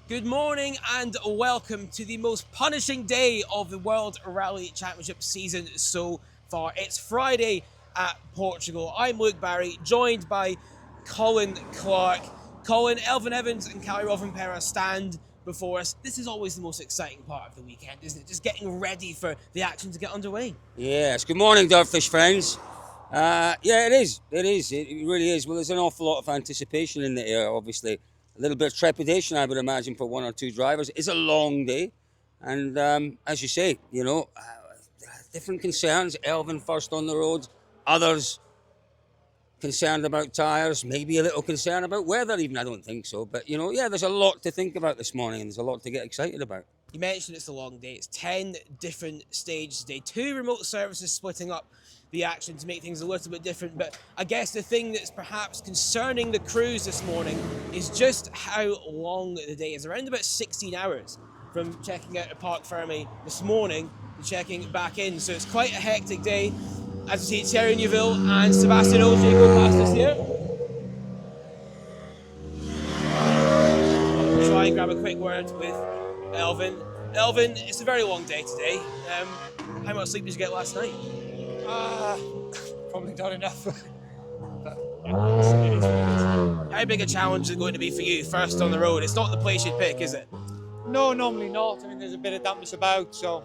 Good morning and welcome to the most punishing day of the World Rally Championship season so far. It's Friday at Portugal. I'm Luke Barry, joined by Colin Clark. Colin, Elfyn Evans and Callie Rovanperä stand before us. This is always the most exciting part of the weekend, isn't it? Just getting ready for the action to get underway. Yes, good morning, Dirtfish friends. Yeah, it is. It really is. Well, there's an awful lot of anticipation in the air, obviously. A little bit of trepidation, I would imagine, for one or two drivers. It's a long day. And as you say, different concerns. Elfyn first on the road, others concerned about tyres, maybe a little concerned about weather even. I don't think so. But, there's a lot to think about this morning and there's a lot to get excited about. You mentioned it's a long day. It's 10 different stages today. 2 remote services splitting up the action to make things a little bit different. But I guess the thing that's perhaps concerning the crews this morning is just how long the day is. Around about 16 hours from checking out at Parc Fermé this morning to checking back in. So it's quite a hectic day. As you see, Thierry Neuville and Sebastian Ogier go past us here. I'll try and grab a quick word with Elfyn. Elfyn, it's a very long day today. How much sleep did you get last night? Probably not enough. How big a challenge is it going to be for you first on the road? It's not the place you'd pick, is it? No, normally not. I mean, there's a bit of dampness about, so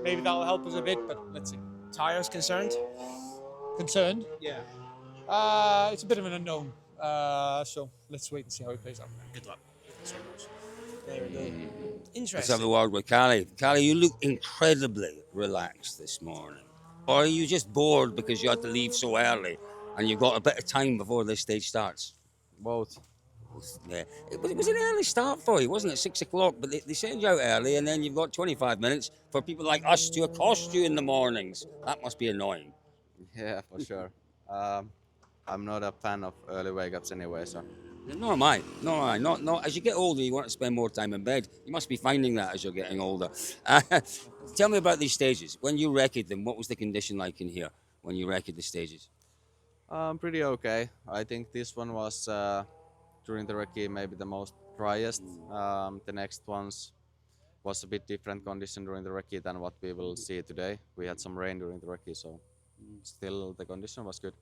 maybe that'll help us a bit, but let's see. Tyres concerned? Concerned? Yeah. It's a bit of an unknown, so let's wait and see how it plays out. Good luck. Thanks very much. There we go. Let's Interesting. have a word with Callie. Callie, you look incredibly relaxed this morning. Or are you just bored because you had to leave so early and you've got a bit of time before this stage starts? Both. Yeah. It was an early start for you, wasn't it? 6 o'clock, but they send you out early and then you've got 25 minutes for people like us to accost you in the mornings. That must be annoying. Yeah, for sure. I'm not a fan of early wake-ups anyway, so. Nor am I. Not. As you get older, you want to spend more time in bed. You must be finding that as you're getting older. Tell me about these stages. When you wrecked them, what was the condition like in here when you wrecked the stages? Pretty okay. I think this one was, during the recce, maybe the most driest. The next ones was a bit different condition during the recce than what we will see today. We had some rain during the recce, so still the condition was good.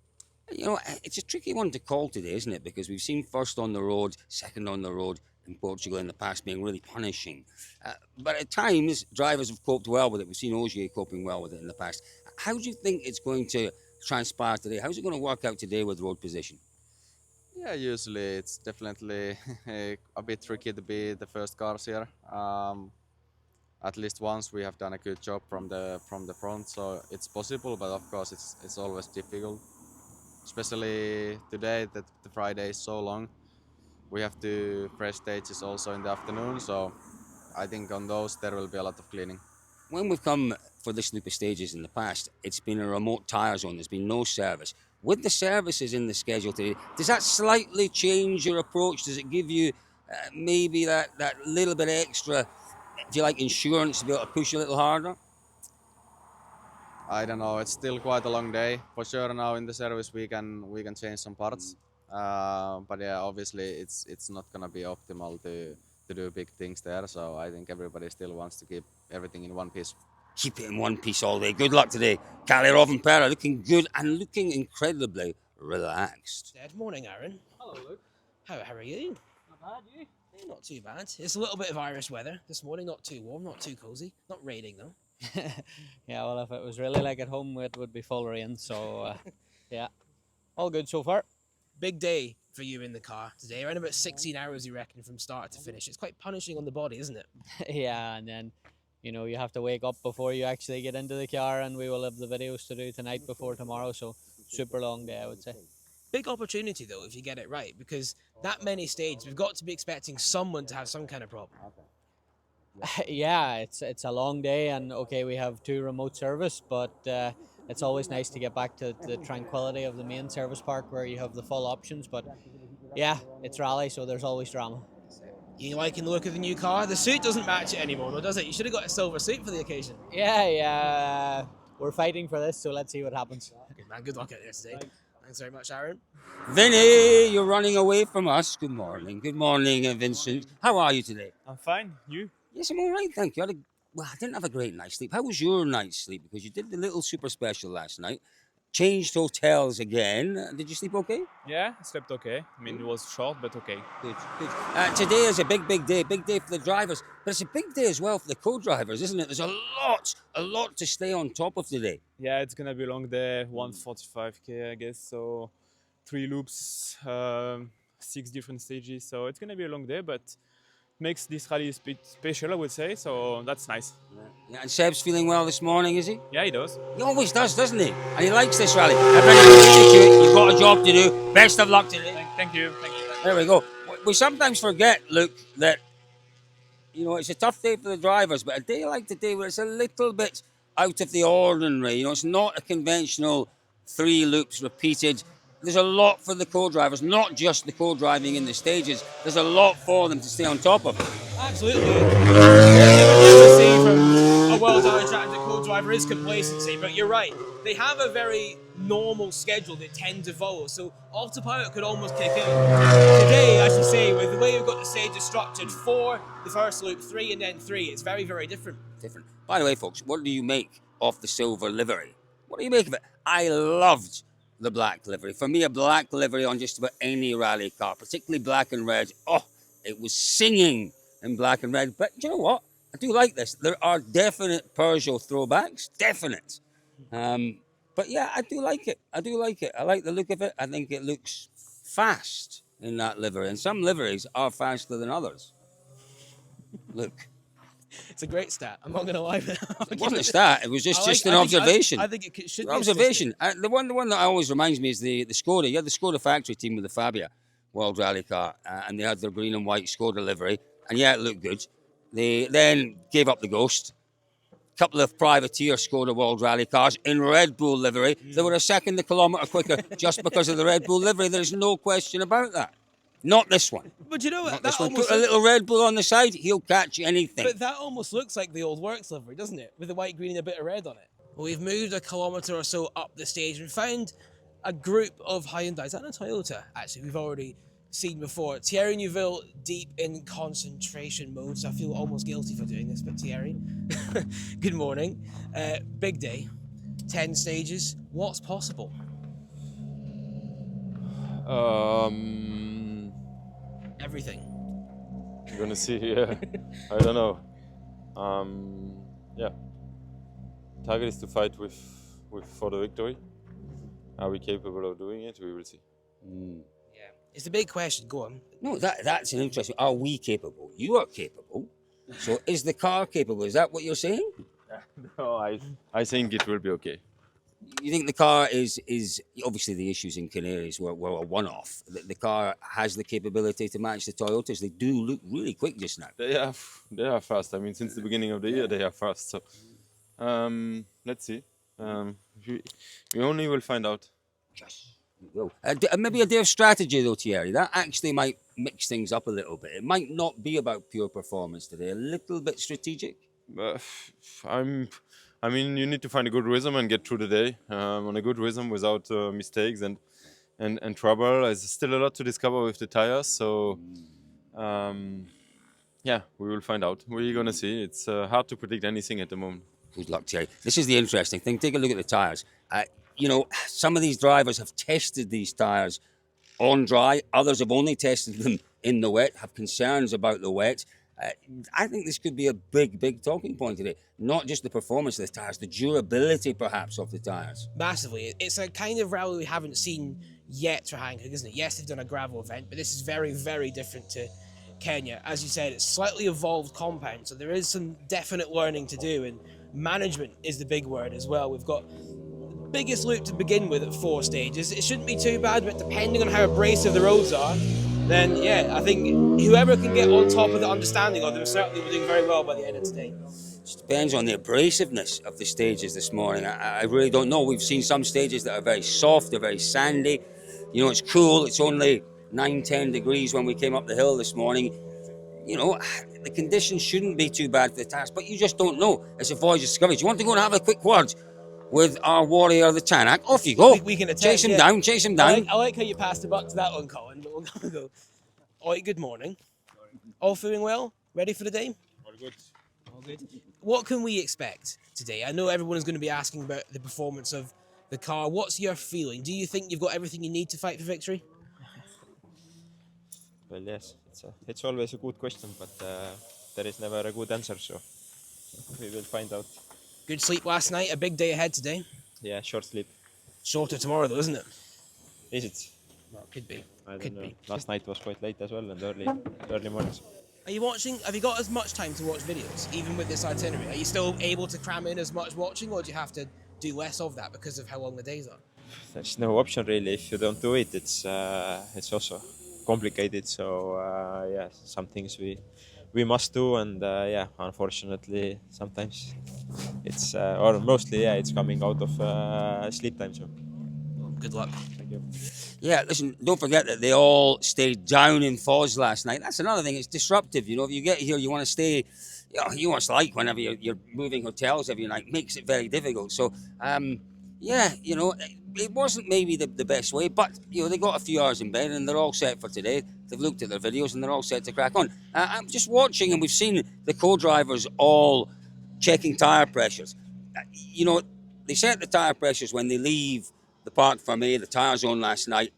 It's a tricky one to call today, isn't it? Because we've seen first on the road, second on the road in Portugal in the past being really punishing. But at times, drivers have coped well with it. We've seen Ogier coping well with it in the past. How do you think it's going to transpire today? How's it going to work out today with road position? Yeah, usually it's definitely a bit tricky to be the first cars here. At least once we have done a good job from the front, so it's possible, but of course it's always difficult. Especially today that the Friday is so long. We have to fresh stages also in the afternoon, so I think on those there will be a lot of cleaning. When we've come for this loop of stages in the past, it's been a remote tyre zone. There's been no service. With the services in the schedule today, does that slightly change your approach? Does it give you maybe that little bit extra, if you like, insurance to be able to push a little harder? I don't know. It's still quite a long day. For sure, now in the service we can change some parts. But yeah, obviously it's not gonna be optimal to do big things there. So I think everybody still wants to keep everything in one piece. Keep it in one piece all day. Good luck today. Callie Rovanperä looking good and looking incredibly relaxed. Good morning, Aaron. Hello, Luke. How are you? Not bad, you? Yeah, not too bad. It's a little bit of Irish weather this morning. Not too warm, not too cosy. Not raining though. Yeah, well, if it was really like at home, it would be full rain. So, yeah, all good so far. Big day for you in the car today. Around about 16 hours, you reckon, from start to finish. It's quite punishing on the body, isn't it? Yeah, and then, you have to wake up before you actually get into the car, and we will have the videos to do tonight before tomorrow. So, super long day, I would say. Big opportunity, though, if you get it right, because that many stages, we've got to be expecting someone to have some kind of problem. Yeah, it's a long day, and okay, we have 2 remote service, but it's always nice to get back to the tranquility of the main service park where you have the full options. But yeah, it's rally, so there's always drama. You liking the look of the new car? The suit doesn't match it anymore, though, does it? You should have got a silver suit for the occasion. Yeah, we're fighting for this, so let's see what happens. Good man, good luck out there today. Thanks very much, Aaron. Vinny, you're running away from us. Good morning. Good morning, Vincent. How are you today? I'm fine. You? Yes, I'm all right, thank you. I didn't have a great night's sleep. How was your night's sleep? Because you did the little super special last night. Changed hotels again. Did you sleep okay? Yeah, I slept okay. I mean, it was short, but okay. Good, good. Today is a big day for the drivers, but it's a big day as well for the co-drivers, isn't it? There's a lot to stay on top of today. Yeah, it's gonna be a long day. 145k, I guess. So 3 loops, 6 different stages. So it's gonna be a long day, but makes this rally a bit special, I would say. So that's nice. Yeah, and Seb's feeling well this morning, is he? Yeah, he does. He always does, doesn't he? And he likes this rally. You've got a job to do. Best of luck today. Thank you. Thank you. There we go. We sometimes forget, Luke, that it's a tough day for the drivers, but a day like today where it's a little bit out of the ordinary, it's not a conventional 3 loops repeated. There's a lot for the co-drivers, not just the co-driving in the stages. There's a lot for them to stay on top of. Absolutely. The see from a World Rally Championship co-driver is complacency, but you're right. They have a very normal schedule they tend to follow, so autopilot could almost kick in. Today, as you say, with the way we've got the stages structured, 4, the first loop, 3, and then 3, it's very, very different. By the way, folks, what do you make of the silver livery? What do you make of it? I loved the black livery. For me, a black livery on just about any rally car, particularly black and red, it was singing in black and red. But you know what? I do like this. There are definite Peugeot throwbacks, definite. But yeah, I do like it. I like the look of it. I think it looks fast in that livery. And some liveries are faster than others. Look. It's a great stat. I'm not going to lie. It wasn't a stat. It was just an observation. I think it should be observation. The one that always reminds me is the Skoda. You had the Skoda factory team with the Fabia World Rally car, and they had their green and white Skoda livery, and yeah, it looked good. They then gave up the ghost. A couple of privateer Skoda World Rally cars in Red Bull livery. They were a second a kilometre quicker just because of the Red Bull livery. There's no question about that. Not this one. But you know what? This one. Put a little Red Bull on the side, he'll catch anything. But that almost looks like the old Works livery, doesn't it? With the white, green, and a bit of red on it. Well, we've moved a kilometre or so up the stage and found a group of Hyundais and a Toyota, actually, we've already seen before. Thierry Neuville deep in concentration mode, so I feel almost guilty for doing this, but Thierry, good morning. Big day, 10 stages. What's possible? Everything. You're gonna see, yeah. I don't know. Yeah. Target is to fight for the victory. Are we capable of doing it? We will see. Yeah, it's the big question. Go on. No, that's an interesting. Are we capable? You are capable. So is the car capable? Is that what you're saying? No, I think it will be okay. You think the car is obviously the issues in Canaries were a one-off. The car has the capability to match the Toyotas. They do look really quick just now. They are fast. I mean, since the beginning of the year, they are fast. So let's see. We only will find out. Yes, we will. Maybe a day of strategy though, Thierry. That actually might mix things up a little bit. It might not be about pure performance today. A little bit strategic. I mean, you need to find a good rhythm and get through the day on a good rhythm without mistakes and trouble. There's still a lot to discover with the tires, so yeah, we will find out. We're gonna see. It's hard to predict anything at the moment. Good luck, Thierry. This is the interesting thing. Take a look at the tires. Some of these drivers have tested these tires on dry. Others have only tested them in the wet, have concerns about the wet. I think this could be a big talking point today. Not just the performance of the tyres, the durability perhaps of the tyres. Massively. It's a kind of rally we haven't seen yet for Hankook, isn't it? Yes, they've done a gravel event, but this is very, very different to Kenya. As you said, it's slightly evolved compound, so there is some definite learning to do, and management is the big word as well. We've got the biggest loop to begin with at 4 stages. It shouldn't be too bad, but depending on how abrasive the roads are, then yeah, I think whoever can get on top of the understanding of them certainly will do very well by the end of today. It depends on the abrasiveness of the stages this morning. I really don't know. We've seen some stages that are very soft, they're very sandy. It's cool. It's only 9-10 degrees when we came up the hill this morning. The conditions shouldn't be too bad for the tyres, but you just don't know. It's a voyage of discovery. Do you want to go and have a quick word with our warrior, the Tänak. Off you go. We can attempt, chase him yeah. down, chase him down. I like how you passed the buck to that one, Colin. But we'll go. Oi, good morning. All feeling well? Ready for the day? All good. All good. What can we expect today? I know everyone is going to be asking about the performance of the car. What's your feeling? Do you think you've got everything you need to fight for victory? Well, yes, it's always a good question, but there is never a good answer, so we will find out. Good sleep last night, a big day ahead today. Yeah, short sleep. Shorter tomorrow though, isn't it? Is it? Well, could be. I Could don't know. be. Last night was quite late as well and early mornings. Are you watching? Have you got as much time to watch videos, even with this itinerary? Are you still able to cram in as much watching, or do you have to do less of that because of how long the days are? There's no option really. If you don't do it, it's also complicated. So yeah, some things we must do, and yeah, unfortunately, sometimes it's or mostly it's coming out of sleep time. So Good luck. thank you. Yeah, listen, don't forget that they all stayed down in Foz last night. That's another thing, it's disruptive. If you get here, you want to stay, you know what it's like whenever you're moving hotels every night, makes it very difficult. So, yeah, it wasn't maybe the best way, but, they got a few hours in bed and they're all set for today. They've looked at their videos and they're all set to crack on. I'm just watching and we've seen the co-drivers all checking tyre pressures. They set the tyre pressures when they leave the Parc Fermé, the tyre zone last night.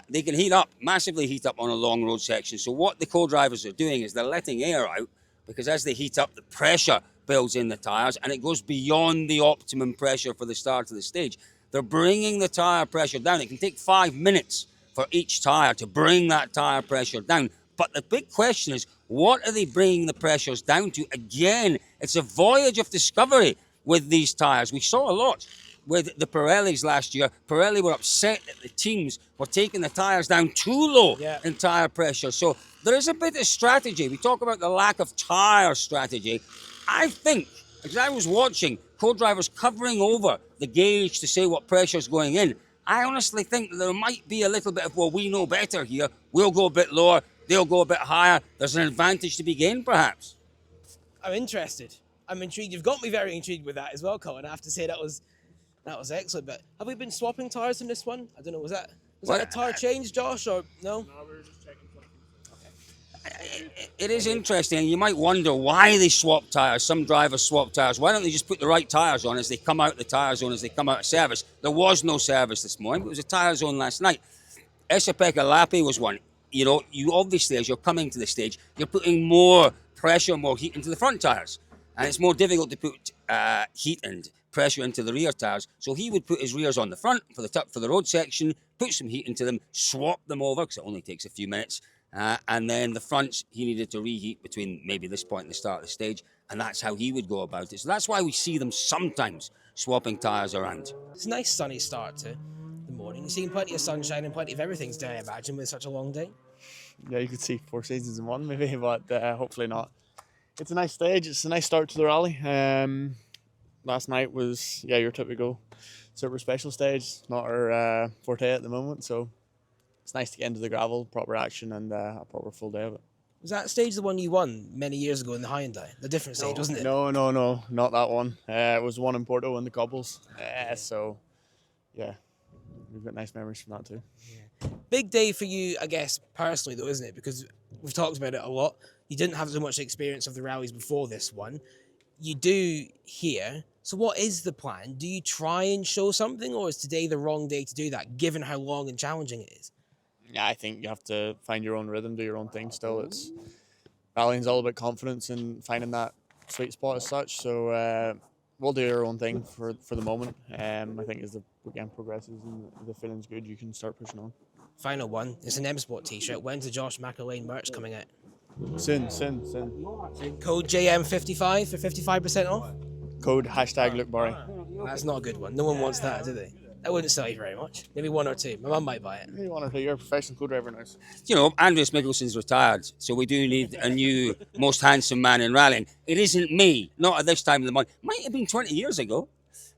They can massively heat up on a long road section. So what the co-drivers are doing is they're letting air out, because as they heat up, the pressure builds in the tyres and it goes beyond the optimum pressure for the start of the stage. They're bringing the tyre pressure down. It can take 5 minutes for each tyre to bring that tyre pressure down. But the big question is, what are they bringing the pressures down to? Again, it's a voyage of discovery with these tyres. We saw a lot with the Pirellis last year. Pirelli were upset that the teams were taking the tyres down too low in tyre pressure. So there is a bit of strategy. We talk about the lack of tyre strategy. I think, as I was watching co-drivers covering over the gauge to say what pressure's going in, I honestly think that there might be a little bit of, well, we know better here. We'll go a bit lower. They'll go a bit higher. There's an advantage to be gained, perhaps. I'm interested. I'm intrigued. You've got me very intrigued with that as well, Colin. I have to say that was excellent. But have we been swapping tyres in this one? I don't know. Was that a tyre change, Josh, or no? No, we were just checking something. It is interesting. You might wonder why they swap tyres. Some drivers swap tyres. Why don't they just put the right tyres on as they come out the tyre zone, as they come out of service? There was no service this morning, but it was a tyre zone last night. Esa-Pekka Lappi was one. You obviously, as you're coming to the stage, you're putting more pressure, more heat into the front tyres. And it's more difficult to put heat and pressure into the rear tyres. So he would put his rears on the front for the road section, put some heat into them, swap them over, because it only takes a few minutes. And then the fronts, he needed to reheat between maybe this point and the start of the stage. And that's how he would go about it. So that's why we see them sometimes swapping tyres around. It's a nice sunny start to the morning. You've seen plenty of sunshine and plenty of everything today, I imagine, with such a long day. Yeah, you could see 4 seasons in one maybe, but hopefully not. It's a nice stage. It's a nice start to the rally. Last night was, your typical super special stage. Not our forte at the moment, so it's nice to get into the gravel, proper action, and a proper full day of it. Was that stage the one you won many years ago in the Hyundai? The different stage, wasn't it? No, not that one. It was one in Porto in the cobbles. So, yeah, we've got nice memories from that too. Big day for you, I guess, personally, though, isn't it? Because we've talked about it a lot. You didn't have so much experience of the rallies before this one. You do here. So what is the plan? Do you try and show something, or is today the wrong day to do that, given how long and challenging it is? Yeah, I think you have to find your own rhythm, do your own thing still. Rallying's all about confidence and finding that sweet spot as such. So we'll do our own thing for the moment. I think as the weekend progresses and the feeling's good, you can start pushing on. Final one. It's an M-Sport t-shirt. When's the Josh McElwain merch coming out? Soon. Code JM55 for 55% off? Code #LukeBurry. That's not a good one. No one wants that, do they? That wouldn't sell you very much. Maybe one or two. My mum might buy it. Maybe one or two. You're a professional co-driver now. Andreas Mikkelsen's retired, so we do need a new most handsome man in rallying. It isn't me, not at this time of the month. Might have been 20 years ago.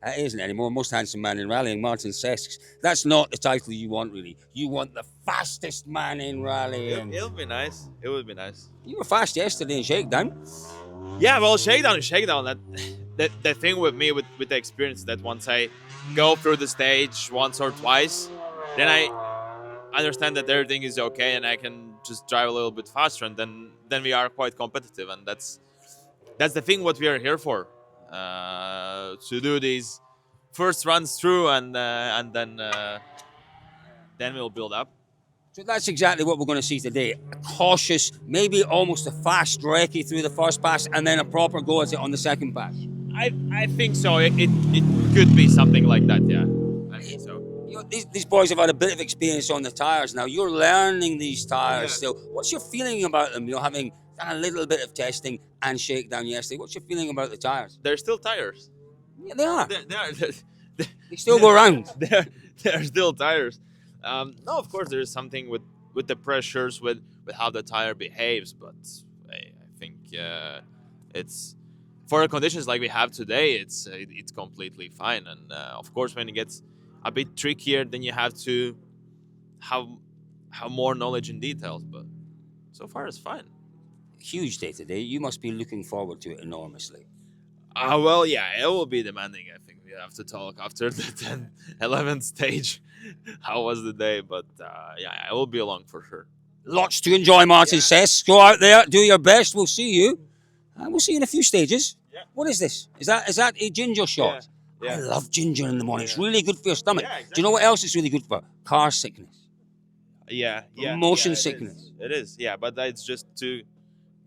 It isn't anymore. Most handsome man in rallying, Martin Sesks. That's not the title you want, really. You want the fastest man in rallying. It'll be nice. It would be nice. You were fast yesterday in Shakedown. Yeah, well, shakedown is shakedown. the thing with me with the experience is that once I go through the stage once or twice, then I understand that everything is okay and I can just drive a little bit faster, and then we are quite competitive, and that's the thing what we are here for, to do these first runs through, and then we'll build up. So that's exactly what we're going to see today. A cautious, maybe almost a fast recce through the first pass, and then a proper go at it on the second pass. I think so. It could be something like that, yeah. I think so. You know, these boys have had a bit of experience on the tyres now. You're learning these tyres still. What's your feeling about them? You know, having done a little bit of testing and shakedown yesterday, what's your feeling about the tyres? They're still tires. Yeah, they are. They still go around. They're still tires. No, of course there is something with the pressures, with how the tire behaves, but I think it's for the conditions like we have today, it's completely fine. And of course, when it gets a bit trickier, then you have to have more knowledge in details. But so far, it's fine. Huge day today. You must be looking forward to it enormously. Well, yeah, it will be demanding. I think we have to talk after the 10th, 11th stage. How was the day? But yeah, I will be along for sure. Lots to enjoy, Martin says. Go out there, do your best. We'll see you. We'll see you in a few stages. Yeah. What is this? Is that a ginger shot? Yeah. I love ginger in the morning. It's really good for your stomach. Yeah, exactly. Do you know what else it's really good for? Car sickness. Yeah. Motion sickness. It is, yeah. But it's just to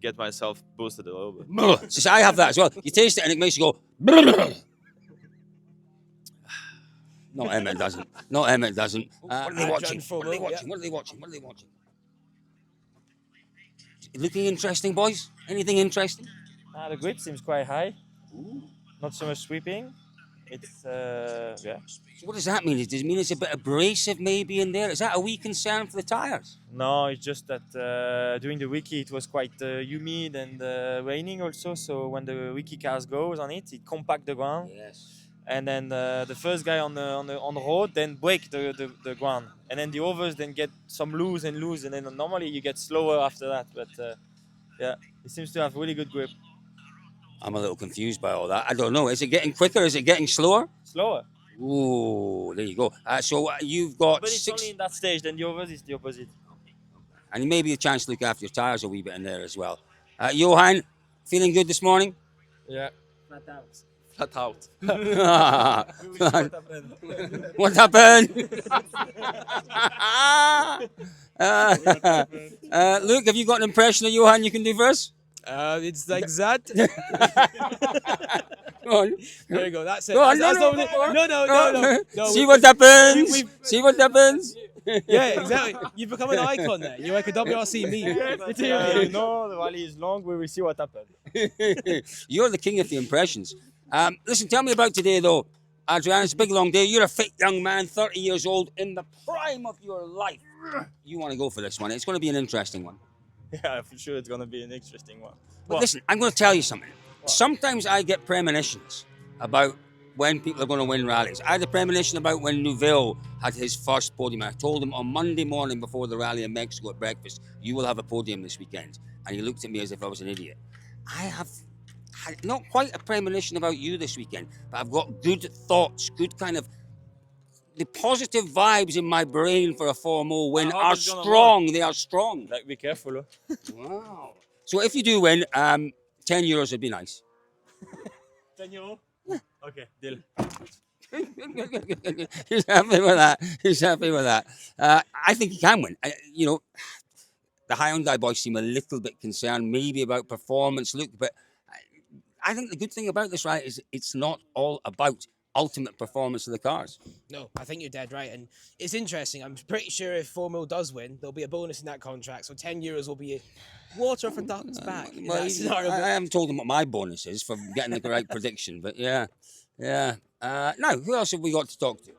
get myself boosted a little bit. So I have that as well. You taste it and it makes you go. No, Emmett doesn't. No, Emmett doesn't. What are they watching? What are they watching? What are they watching? What are they watching? Looking interesting, boys? Anything interesting? The grip seems quite high. Ooh. Not so much sweeping. It's, yeah. So what does that mean? Does it mean it's a bit abrasive maybe in there? Is that a wee concern for the tyres? No, it's just that during the wiki it was quite humid and raining also. So when the wiki cars goes on it, it compact the ground. Yes. And then the first guy on the road then break the ground, and then the others then get some loose, and then normally you get slower after that. But yeah, it seems to have really good grip. I'm a little confused by all that. I don't know. Is it getting quicker? Is it getting slower? Slower. Ooh, there you go. So you've got but it's only in that stage. Then the others is the opposite. And maybe a chance to look after your tyres a wee bit in there as well. Johan, feeling good this morning? Yeah. Flat out. What happened? Luke, have you got an impression of Johan you can do for us? It's like that. Go on. There you go. That's it. Go on. No. See what happens. See what happens. Yeah, exactly. You've become an icon there. You're like a WRC meme. No, the rally is long. We will see what happens. You're the king of the impressions. Listen, tell me about today, though. Adrian, it's a big, long day. You're a fit young man, 30 years old, in the prime of your life. You want to go for this one. It's going to be an interesting one. Yeah, for sure it's going to be an interesting one. But listen, I'm going to tell you something. Sometimes I get premonitions about when people are going to win rallies. I had a premonition about when Neuville had his first podium. I told him on Monday morning before the rally in Mexico at breakfast, you will have a podium this weekend. And he looked at me as if I was an idiot. I have had not quite a premonition about you this weekend, but I've got good thoughts, good kind of... The positive vibes in my brain for a 4-0 win are strong. They are strong. Like, be careful. Wow. So if you do win, 10 euros would be nice. 10 euro? Yeah. Okay, deal. He's happy with that. He's happy with that. I think he can win. The Hyundai boys seem a little bit concerned maybe about performance, Luke, but I think the good thing about this, right, is it's not all about ultimate performance of the cars. No, I think you're dead right. And it's interesting. I'm pretty sure if Formula does win, there'll be a bonus in that contract. So 10 euros will be water for ducks back. Well, I haven't told him what my bonus is for getting the right prediction, but yeah. Now, who else have we got to talk to?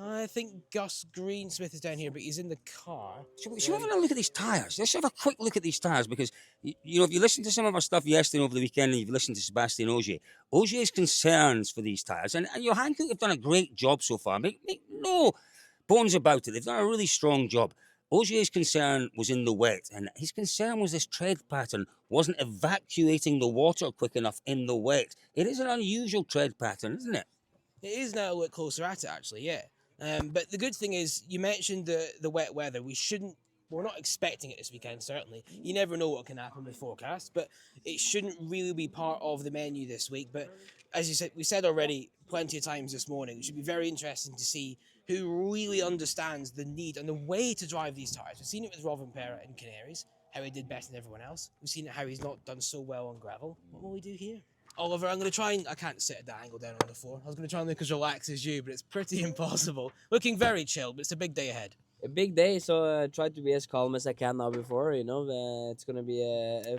I think Gus Greensmith is down here, but he's in the car. Should we have a look at these tyres? Let's have a quick look at these tyres because, you know, if you listen to some of our stuff yesterday over the weekend and you've listened to Sebastian Ogier's concerns for these tyres, and Johan Kook have done a great job so far. Make no bones about it. They've done a really strong job. Ogier's concern was in the wet, and his concern was this tread pattern wasn't evacuating the water quick enough in the wet. It is an unusual tread pattern, isn't it? It is now a look closer at it, actually, yeah. But the good thing is, you mentioned the wet weather. We're not expecting it this weekend, certainly. You never know what can happen with forecasts, but it shouldn't really be part of the menu this week. But as you said, we said already plenty of times this morning, it should be very interesting to see who really understands the need and the way to drive these tyres. We've seen it with Rovanperä and Canaries, how he did better than everyone else. We've seen it how he's not done so well on gravel. What will we do here? Oliver, I'm going to try and... I can't sit at that angle down on the floor. I was going to try and look as relaxed as you, but it's pretty impossible. Looking very chill, but it's a big day ahead. A big day, so I try to be as calm as I can now before, it's going to be,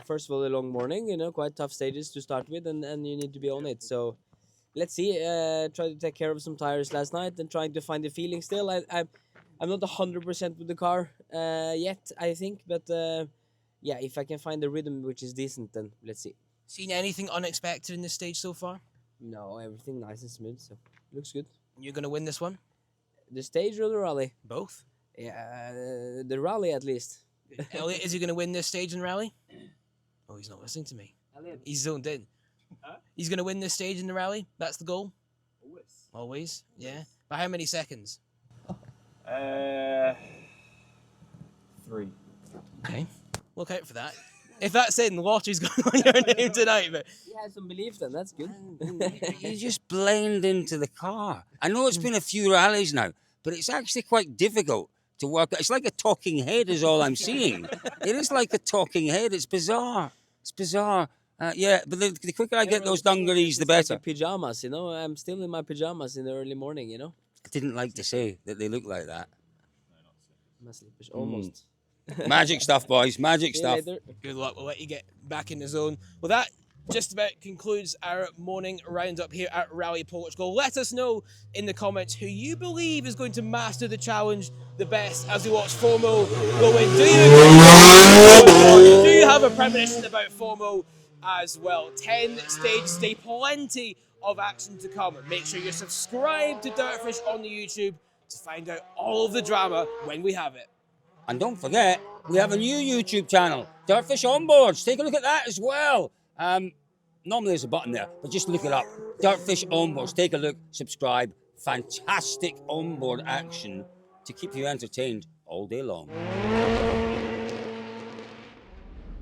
first of all, a long morning, quite tough stages to start with, and you need to be on it. So let's see, try to take care of some tires last night and trying to find the feeling still. I'm not 100% with the car yet, I think, but yeah, if I can find the rhythm which is decent, then let's see. Seen anything unexpected in this stage so far? No, everything nice and smooth, so looks good. You're going to win this one? The stage or the rally? Both? Yeah, the rally at least. Elliot, is he going to win this stage in rally? Oh, he's not listening to me. Elliot. He's zoned in. He's going to win this stage in the rally? That's the goal? Always. Always? Yeah. By how many seconds? 3. Okay. Look out for that. If that's in, the lottery's going on your name tonight. But He has some belief then, that's good. You just blend into the car. I know it's been a few rallies now, but it's actually quite difficult to work out. It's like a talking head is all I'm seeing. It is like a talking head. It's bizarre. It's bizarre. Yeah, but the quicker I get those dungarees, the better. Like pajamas, I'm still in my pajamas in the early morning, I didn't like to say that they look like that. My slippers, almost. Magic stuff, boys. Magic See you stuff. later. good luck. We'll let you get back in the zone. Well, that just about concludes our morning roundup here at Rally Portugal. Let us know in the comments who you believe is going to master the challenge the best as we watch Formo go in. Do you have a premonition about Formo as well? 10 stages today, plenty of action to come. Make sure you're subscribed to Dirtfish on the YouTube to find out all of the drama when we have it. And don't forget, we have a new YouTube channel, Dirtfish Onboards. Take a look at that as well. Normally there's a button there, but just look it up. Dirtfish Onboards. Take a look, subscribe. Fantastic onboard action to keep you entertained all day long.